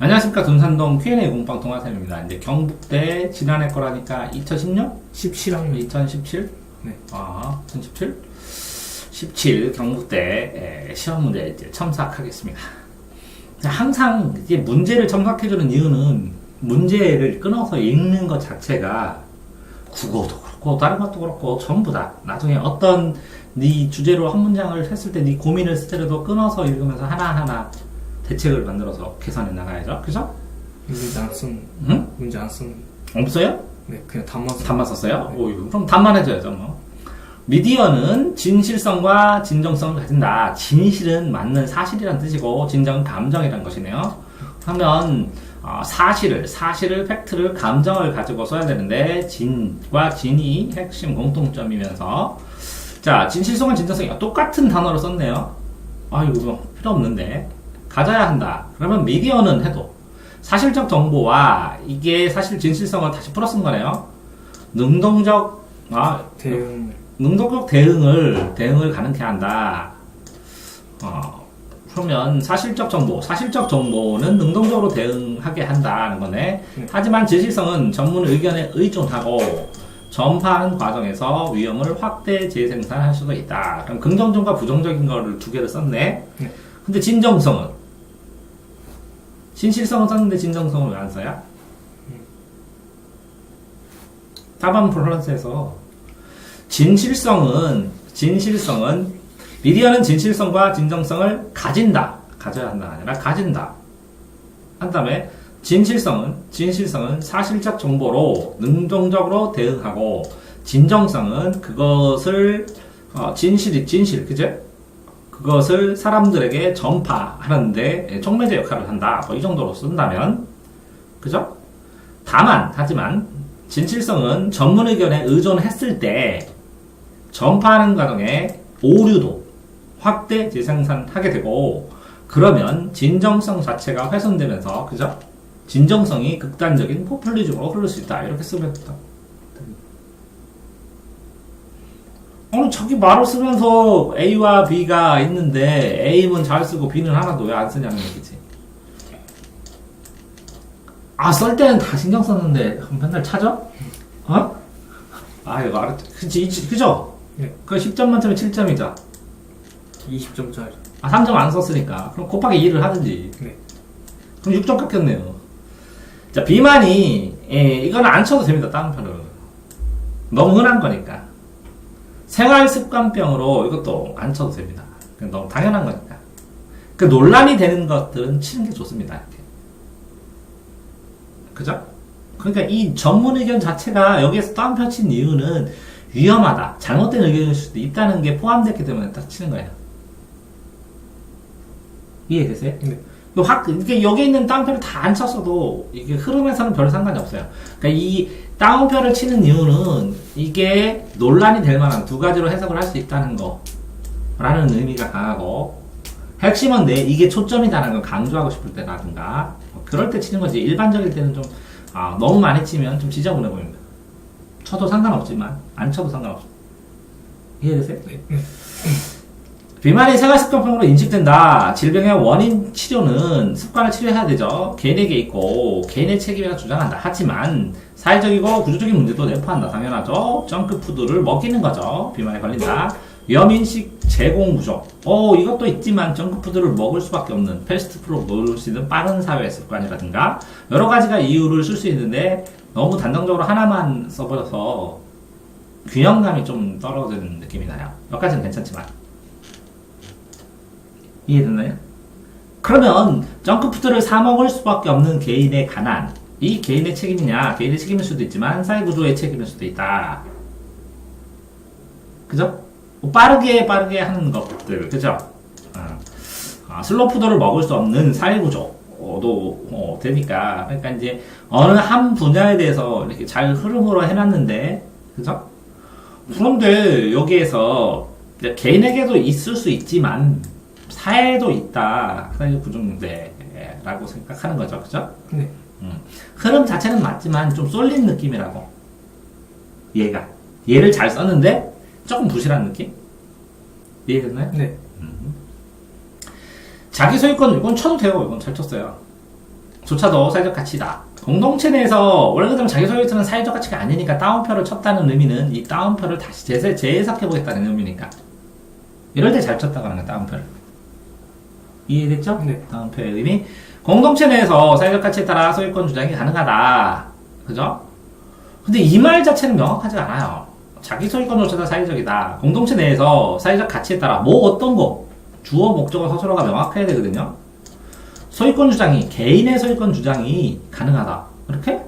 안녕하십니까. 둔산동 Q&A 공방 동아쌤입니다. 이제 경북대 지난해 거라니까 2016? 17학년. 2017? 네. 2017? 17 경북대 시험 문제 이제 첨삭하겠습니다. 항상 이제 문제를 첨삭해주는 이유는 문제를 끊어서 읽는 것 자체가 국어도 그렇고 다른 것도 그렇고 전부 다 나중에 어떤 네 주제로 한 문장을 했을 때 네 고민을 스스로 끊어서 읽으면서 하나하나 대책을 만들어서 개선해 나가야죠. 그죠? 문제 안 쓴. 응? 문제 안 쓴. 없어요? 네, 그냥 답만 쓴. 답만 썼어요? 네. 오, 그럼 답만 해줘야죠, 뭐. 미디어는 진실성과 진정성을 가진다. 진실은 맞는 사실이란 뜻이고, 진정은 감정이란 것이네요. 그러면, 사실을, 팩트를, 감정을 가지고 써야 되는데, 진과 진이 핵심 공통점이면서, 자, 진실성과 진정성이 똑같은 단어를 썼네요. 이거 필요 없는데. 가져야 한다. 그러면 미디어는 해도, 사실적 정보와 이게 사실 진실성을 다시 풀어 쓴 거네요. 능동적 대응을 가능케 한다. 그러면 사실적 정보는 능동적으로 대응하게 한다는 거네. 하지만 진실성은 전문 의견에 의존하고 전파하는 과정에서 위험을 확대 재생산할 수도 있다. 그럼 긍정적과 부정적인 거를 두 개를 썼네. 근데 진실성은 썼는데 진정성을 왜 안 써요? 사반 플러스에서 진실성은 미디어는 진실성과 진정성을 가져야 한다 아니라 가진다. 한 다음에 진실성은 사실적 정보로 능동적으로 대응하고, 진정성은 그것을 진실 그제? 그것을 사람들에게 전파하는데 촉매제 역할을 한다. 이 정도로 쓴다면, 그죠? 하지만 진실성은 전문 의견에 의존했을 때 전파하는 과정에 오류도 확대 재생산하게 되고, 그러면 진정성 자체가 훼손되면서, 그죠? 진정성이 극단적인 포퓰리즘으로 흐를 수 있다. 이렇게 쓰면 됩니다. 자기 말을 쓰면서 A와 B가 있는데 A는 잘 쓰고 B는 하나도 왜 안 쓰냐는 얘기지. 쓸 때는 다 신경 썼는데 맨날 찾아? 이거 알았지. 그죠? 네. 그 10점 만점에 7점이죠. 20점짜리. 3점 안 썼으니까. 그럼 곱하기 2를 하든지. 네. 그럼 6점 깎였네요. 자, 비만이, 이거는 안 쳐도 됩니다. 다른 편은. 너무 흔한 거니까. 생활습관병으로 이것도 안 쳐도 됩니다. 너무 당연한 거니까. 그 논란이 되는 것들은 치는 게 좋습니다. 이렇게. 그죠? 그러니까 이 전문 의견 자체가 여기에서 다운표 친 이유는 위험하다, 잘못된 의견일 수도 있다는 게 포함됐기 때문에 딱 치는 거예요. 이해되세요? 네. 이게 여기 있는 다운표를 다 안 쳤어도 이게 흐름에서는 별 상관이 없어요. 그러니까 이 다운표를 치는 이유는 이게 논란이 될 만한 두 가지로 해석을 할 수 있다는 거라는 의미가 강하고, 핵심은 이게 초점이다라는 걸 강조하고 싶을 때라든가, 그럴 때 치는 거지. 일반적일 때는 좀 너무 많이 치면 좀 지저분해 보입니다. 쳐도 상관없지만 안 쳐도 상관없습니다. 이해되세요? 네. 비만이 생활습관병으로 인식된다. 질병의 원인 치료는 습관을 치료해야 되죠. 개인에게 있고 개인의 책임이라 주장한다. 하지만 사회적이고 구조적인 문제도 내포한다. 당연하죠. 정크푸드를 먹이는 거죠. 비만에 걸린다. 위험인식 제공 부족. 이것도 있지만 정크푸드를 먹을 수밖에 없는, 패스트푸드로 먹을 수 있는 빠른 사회 습관이라든가 여러 가지가 이유를 쓸 수 있는데 너무 단정적으로 하나만 써버려서 균형감이 좀 떨어지는 느낌이 나요. 여기까지는 괜찮지만. 이해됐나요? 그러면 정크푸드를 사 먹을 수밖에 없는 개인의 가난, 이 개인의 책임이냐? 개인의 책임일 수도 있지만 사회구조의 책임일 수도 있다. 그죠? 빠르게 하는 것들, 그죠? 슬로푸드를 먹을 수 없는 사회구조도 되니까. 그러니까 이제 어느 한 분야에 대해서 이렇게 잘 흐름으로 해놨는데, 그죠? 그런데 여기에서 개인에게도 있을 수 있지만 사회도 있다. 사회 구조문제라고 생각하는 거죠. 그죠? 네. 흐름 자체는 맞지만 좀 쏠린 느낌이라고. 얘를 잘 썼는데 조금 부실한 느낌? 이해됐나요? 네. 자기 소유권, 이건 쳐도 돼요. 이건 잘 쳤어요. 조차도 사회적 가치다. 공동체 내에서 원래 그대로 자기 소유권은 사회적 가치가 아니니까 다운표를 쳤다는 의미는 이 다운표를 다시 재해석해보겠다는 의미니까. 이럴 때 잘 쳤다고 하는 거야, 다운표를. 이해됐죠? 네. 다운표의 의미. 공동체 내에서 사회적 가치에 따라 소유권 주장이 가능하다. 그죠? 근데 이 말 자체는 명확하지 않아요. 자기 소유권 조차가 사회적이다. 공동체 내에서 사회적 가치에 따라 뭐 어떤 거 주어 목적어 서술어가 명확해야 되거든요. 소유권 주장이 개인의 소유권 주장이 가능하다. 이렇게?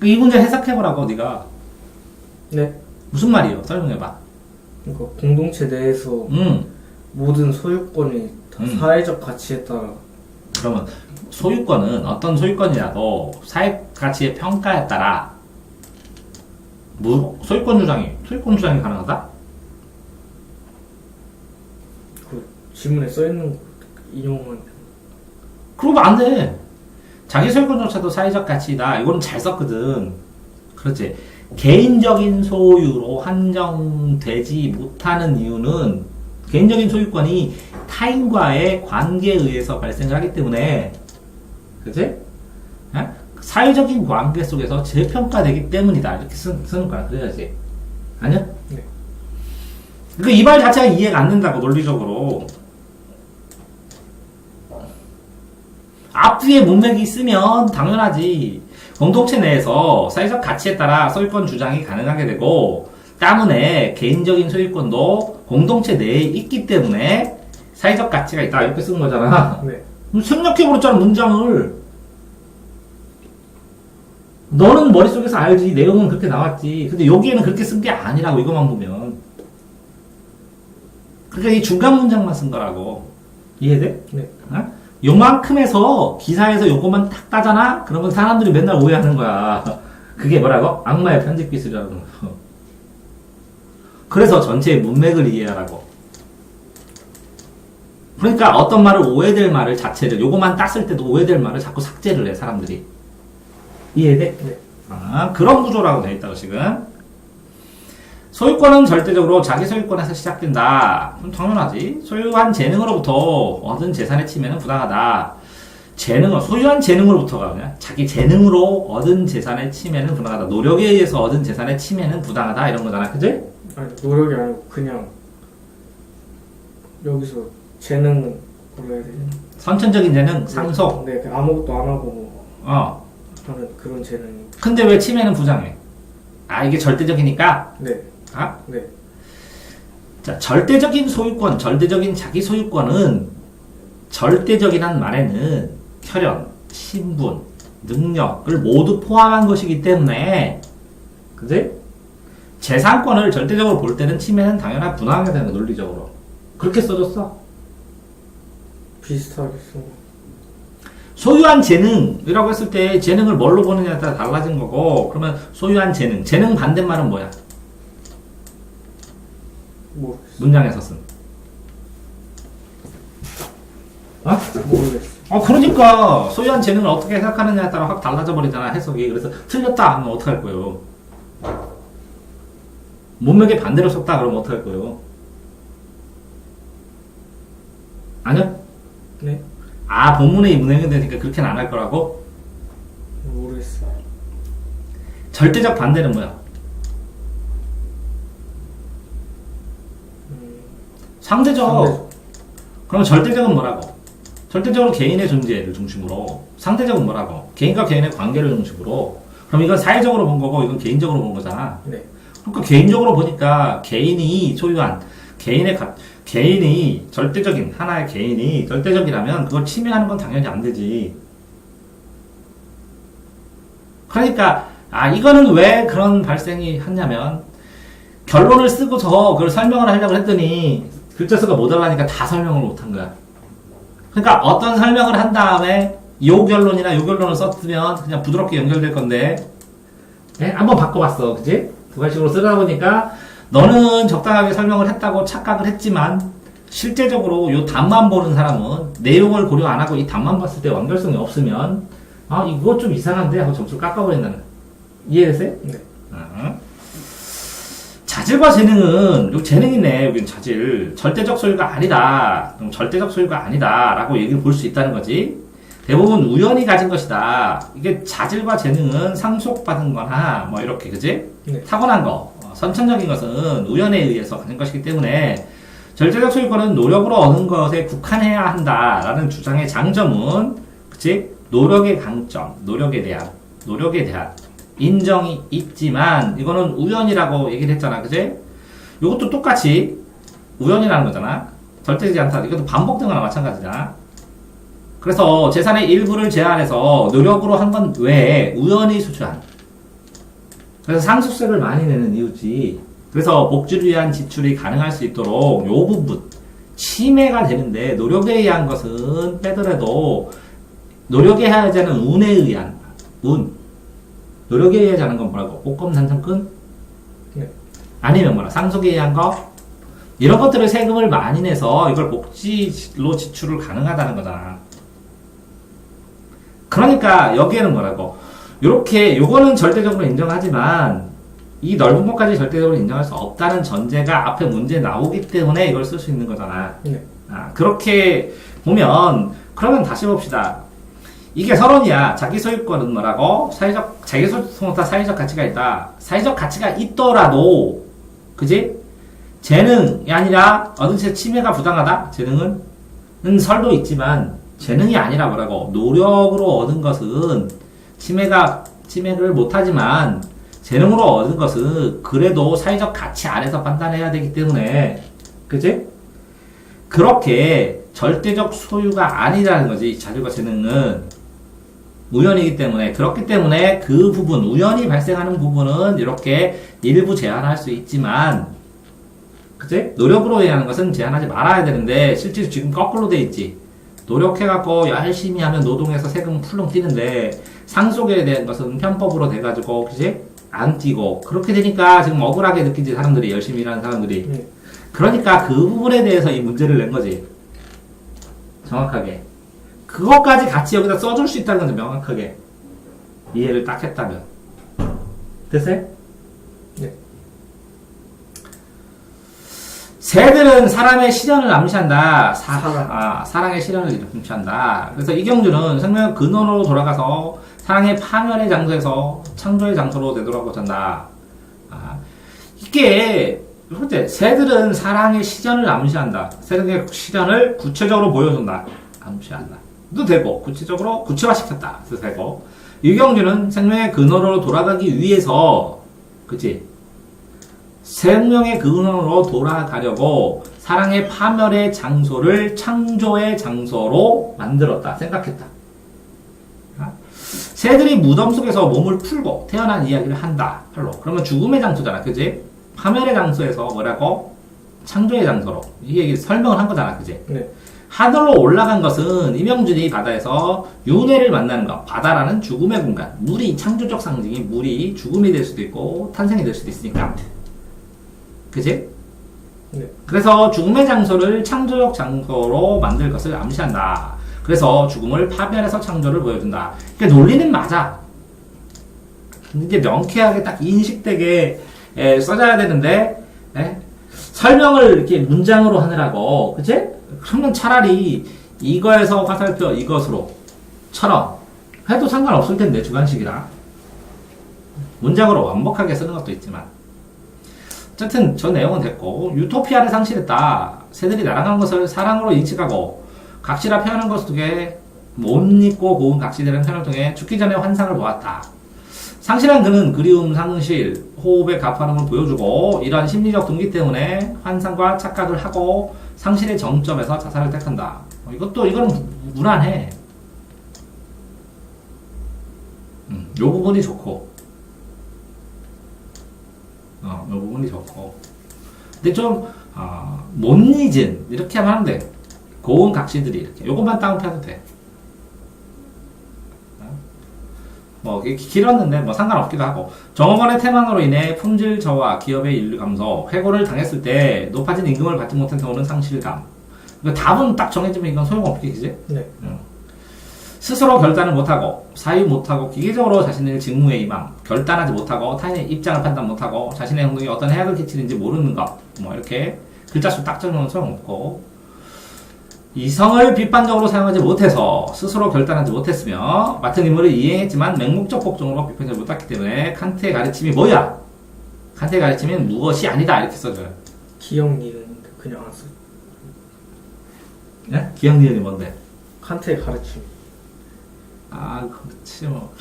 이 문제 해석해보라고 네가. 네. 무슨 말이에요? 설명해봐. 그러니까 공동체 내에서 모든 소유권이 다 사회적 가치에 따라 그러면 소유권은 어떤 소유권이라도 사회 가치의 평가에 따라 소유권 주장이 가능하다? 그 지문에 써 있는 거 인용만. 그러면 안 돼. 자기 소유권조차도 사회적 가치다. 이거는 잘 썼거든. 그렇지. 개인적인 소유로 한정되지 못하는 이유는 개인적인 소유권이 타인과의 관계에 의해서 발생을 하기 때문에, 그치? 사회적인 관계 속에서 재평가되기 때문이다. 이렇게 쓰는 거야. 그래야지. 아니야? 네. 그러니까 이 말 자체가 이해가 안 된다고, 논리적으로. 앞뒤에 문맥이 있으면 당연하지. 공동체 내에서 사회적 가치에 따라 소유권 주장이 가능하게 되고, 때문에 개인적인 소유권도 공동체 내에 있기 때문에 사회적 가치가 있다. 이렇게 쓴 거잖아. 네. 생략해버렸잖아, 문장을. 너는 머릿속에서 알지. 내용은 그렇게 나왔지. 근데 여기에는 그렇게 쓴 게 아니라고, 이것만 보면. 그러니까 이 중간 문장만 쓴 거라고. 이해돼? 네. 어? 요만큼에서 기사에서 요것만 딱 따잖아? 그러면 사람들이 맨날 오해하는 거야. 그게 뭐라고? 악마의 편집 기술이라고. 그래서 전체의 문맥을 이해하라고. 그러니까 어떤 말을 오해될 말을 자체를 요것만 땄을 때도 오해될 말을 자꾸 삭제를 해, 사람들이. 이해돼? 네. 아, 그런 구조라고 돼 있다고, 지금. 소유권은 절대적으로 자기 소유권에서 시작된다. 그럼 당연하지. 소유한 재능으로부터 얻은 재산의 침해는 부당하다. 소유한 재능으로부터가 그냥 자기 재능으로 얻은 재산의 침해는 부당하다. 노력에 의해서 얻은 재산의 침해는 부당하다. 이런 거잖아. 그지? 아니, 노력이 아니고 그냥 여기서 재능 뭐라 해야 되지? 선천적인 재능, 상속. 네, 그냥 아무것도 안 하고 뭐 하는 그런 재능이. 근데 왜 침해는 부당해? 아, 이게 절대적이니까? 네. 아? 네. 자, 절대적인 소유권, 절대적인 자기 소유권은 절대적이란 말에는 혈연, 신분, 능력을 모두 포함한 것이기 때문에, 그지? 재산권을 절대적으로 볼 때는 침해는 당연한 부당하게 되는 거야, 논리적으로. 그렇게 써줬어. 비슷하게 쓴 거. 소유한 재능이라고 했을 때 재능을 뭘로 보느냐에 따라 달라진 거고, 그러면 소유한 재능, 재능 반대말은 뭐야? 뭐 문장에서 쓴. 어? 모르겠어. 그러니까 소유한 재능을 어떻게 해석하느냐에 따라 확 달라져 버리잖아, 해석이. 그래서 틀렸다 하면 어떡할 거예요? 문맥에 반대로 썼다 그러면 어떡할 거예요? 아니요? 네. 아, 본문에 문맥이 되니까 그렇게는 안 할 거라고? 모르겠어. 절대적 반대는 뭐야? 상대적. 그럼 절대적은 뭐라고? 절대적으로 개인의 존재를 중심으로. 상대적은 뭐라고? 개인과 개인의 관계를 중심으로. 그럼 이건 사회적으로 본 거고 이건 개인적으로 본 거잖아. 네. 그러니까 개인적으로 보니까 개인이 소유한 개인이 절대적인 하나의 개인이 절대적이라면 그걸 침해하는 건 당연히 안 되지. 그러니까 이거는 왜 그런 발생이 했냐면 결론을 쓰고서 그걸 설명을 하려고 했더니 글자 수가 모자라니까 다 설명을 못 한 거야. 그러니까 어떤 설명을 한 다음에 요 결론이나 요 결론을 썼으면 그냥 부드럽게 연결될 건데, 네? 한번 바꿔봤어. 그지? 두 가지식으로 쓰다 보니까 너는 적당하게 설명을 했다고 착각을 했지만 실제적으로 요 답만 보는 사람은 내용을 고려 안 하고 이 답만 봤을 때 완결성이 없으면 이거 좀 이상한데 하고 점수를 깎아버린다는 거야. 이해됐어요? 네. 자질과 재능은, 여기 재능이네, 여긴 자질. 절대적 소유가 아니다. 그럼 절대적 소유가 아니다. 라고 얘기를 볼 수 있다는 거지. 대부분 우연히 가진 것이다. 이게 자질과 재능은 상속받은 거나 뭐 이렇게 그지? 네. 타고난 거, 선천적인 것은 우연에 의해서 가진 것이기 때문에 절대적 소유권은 노력으로 얻는 것에 국한해야 한다라는 주장의 장점은 그치? 노력의 강점, 노력에 대한 인정이 있지만 이거는 우연이라고 얘기를 했잖아. 그치? 이것도 똑같이 우연이라는 거잖아. 절대되지 않다. 이것도 반복된 거나 마찬가지잖아. 그래서 재산의 일부를 제한해서 노력으로 한 건 외에 우연히 수출한. 그래서 상속세를 많이 내는 이유지. 그래서 복지를 위한 지출이 가능할 수 있도록 요 부분 침해가 되는데 노력에 의한 것은 빼더라도 노력에 해야지 하는 운에 의한 노력에 의하지 않은 건 뭐라고? 복권 당첨금? 네. 아니면 뭐라? 상속에 의한 거? 이런 것들을 세금을 많이 내서 이걸 복지로 지출을 가능하다는 거잖아. 그러니까 여기에는 뭐라고? 요거는 절대적으로 인정하지만 이 넓은 것까지 절대적으로 인정할 수 없다는 전제가 앞에 문제에 나오기 때문에 이걸 쓸 수 있는 거잖아. 네. 그렇게 보면 그러면 다시 봅시다. 이게 서론이야. 자기 소유권은 뭐라고? 자기 소유권보다 사회적 가치가 있다. 사회적 가치가 있더라도 그지? 재능이 아니라 얻은 채 침해가 부당하다. 재능은 설도 있지만 재능이 아니라 뭐라고? 노력으로 얻은 것은 침해를 못하지만 재능으로 얻은 것은 그래도 사회적 가치 안에서 판단해야 되기 때문에 그치? 그렇게 절대적 소유가 아니라는 거지. 자질과 재능은 우연이기 때문에 그렇기 때문에 그 부분 우연히 발생하는 부분은 이렇게 일부 제한할 수 있지만 그치? 노력으로 해야 하는 것은 제한하지 말아야 되는데 실제로 지금 거꾸로 돼 있지. 노력해갖고 열심히 하면 노동해서 세금 풀렁 뛰는데 상속에 대한 것은 편법으로 돼가지고 그치? 안 뛰고 그렇게 되니까 지금 억울하게 느끼지 사람들이 열심히 일하는 사람들이 그러니까 그 부분에 대해서 이 문제를 낸 거지 정확하게 그것까지 같이 여기다 써줄 수 있다는 거죠 명확하게 이해를 딱 했다면 됐어요? 네. 새들은 사람의 시련을 암시한다. 사랑. 사랑의 시련을 암시한다. 그래서 이경주는 생명의 근원으로 돌아가서 사랑의 파멸의 장소에서 창조의 장소로 되돌아오고자 한다. 이게 현재 새들은 사랑의 시련을 암시한다. 새들의 시련을 구체적으로 보여준다. 암시한다. 도 되고 구체적으로 구체화시켰다. 그래서 되고 이경주는 생명의 근원으로 돌아가기 위해서 그치? 생명의 근원으로 돌아가려고 사랑의 파멸의 장소를 창조의 장소로 만들었다. 생각했다. 새들이 무덤 속에서 몸을 풀고 태어난 이야기를 한다. 그러면 죽음의 장소잖아. 그지? 파멸의 장소에서 뭐라고? 창조의 장소로. 이 얘기 설명을 한 거잖아. 그지? 네. 하늘로 올라간 것은 이명준이 바다에서 윤회를 만나는 것. 바다라는 죽음의 공간. 물이 창조적 상징이 물이 죽음이 될 수도 있고 탄생이 될 수도 있으니까. 그치? 네. 그래서 죽음의 장소를 창조적 장소로 만들 것을 암시한다. 그래서 죽음을 파멸해서 창조를 보여준다. 그러니까 논리는 맞아. 이게 명쾌하게 딱 인식되게 써져야 되는데 설명을 이렇게 문장으로 하느라고 그치? 그러면 차라리 이거에서 화살표 이것으로처럼 해도 상관없을 텐데 주관식이라 문장으로 완벽하게 쓰는 것도 있지만 어쨌든 저 내용은 됐고 유토피아를 상실했다. 새들이 날아간 것을 사랑으로 인식하고 각시라 표현한 것 속에 못 잊고 고운 각시되는 표현을 통해 죽기 전에 환상을 보았다. 상실한 그는 그리움, 상실, 호흡의 가파름을 보여주고 이러한 심리적 동기 때문에 환상과 착각을 하고 상실의 정점에서 자살을 택한다. 이거는 무난해. 요 부분이 좋고 요 부분이 좋고 근데 좀 못 잊은 이렇게 하면 안 돼. 고운 각시들이 이렇게 요것만 다운표도 돼. 뭐 길었는데 뭐 상관없기도 하고 정원의 태만으로 인해 품질 저하, 기업의 인류 감소, 해고를 당했을 때 높아진 임금을 받지 못한 경우는 상실감. 그러니까 답은 딱 정해지면 이건 소용없겠지? 네. 스스로 결단을 못하고 사유 못하고 기계적으로 자신의 직무에 임함, 결단하지 못하고 타인의 입장을 판단 못하고 자신의 행동이 어떤 해악을 끼치는지 모르는 것, 뭐 이렇게 글자 수 딱 적으면 소용없고 이성을 비판적으로 사용하지 못해서 스스로 결단하지 못했으며 맡은 임무를 이행했지만 맹목적 복종으로 비판을 못했기 때문에 칸트의 가르침이 뭐야? 칸트의 가르침은 무엇이 아니다 이렇게 써줘요. 기억 니은인데 그냥 안 써. 네? 기억 니은이 뭔데? 칸트의 가르침. 아 그렇지 뭐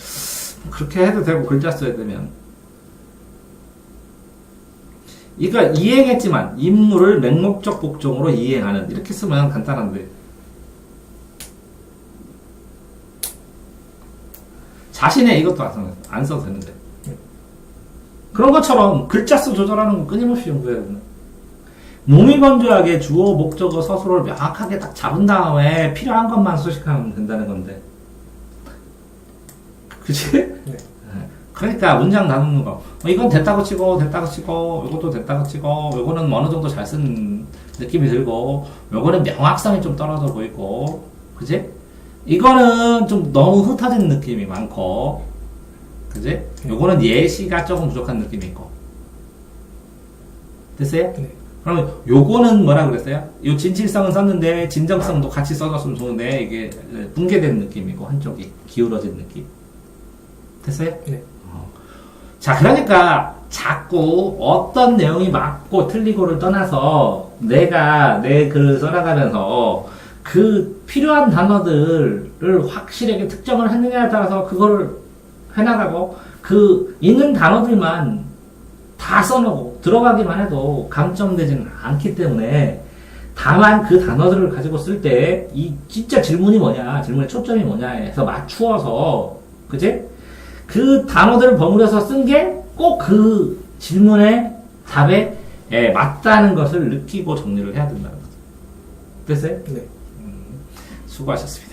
그렇게 해도 되고 글자 써야 되면 그러니까 이행했지만 임무를 맹목적 복종으로 이행하는 이렇게 쓰면 간단한데 자신의 이것도 안 써도 되는데 그런 것처럼 글자 수 조절하는 거 끊임없이 연구해야 된다. 몸이 건조하게 주어 목적어 서술을 명확하게 딱 잡은 다음에 필요한 것만 수식하면 된다는 건데 그치? 네. 그러니까 문장 나누는 거 이건 됐다고 치고 이것도 됐다고 치고 요거는 어느 정도 잘 쓴 느낌이 들고 요거는 명확성이 좀 떨어져 보이고 그지? 이거는 좀 너무 흩어진 느낌이 많고 그지? 요거는 예시가 조금 부족한 느낌이 있고 됐어요? 네. 그러면 요거는 뭐라 그랬어요? 요 진실성은 썼는데 진정성도 같이 써줬으면 좋은데 이게 붕괴된 느낌이고 한쪽이 기울어진 느낌 됐어요? 네. 자, 그러니까 자꾸 어떤 내용이 맞고 틀리고를 떠나서 내가 내 글을 써나가면서 그 필요한 단어들을 확실하게 특정을 했느냐에 따라서 그거를 해나가고 그 있는 단어들만 다 써놓고 들어가기만 해도 감점되지는 않기 때문에 다만 그 단어들을 가지고 쓸 때 이 진짜 질문이 뭐냐, 질문의 초점이 뭐냐 해서 맞추어서 그지? 그 단어들을 버무려서 쓴 게 꼭 그 질문의 답에 맞다는 것을 느끼고 정리를 해야 된다는 거죠. 됐어요? 네. 수고하셨습니다.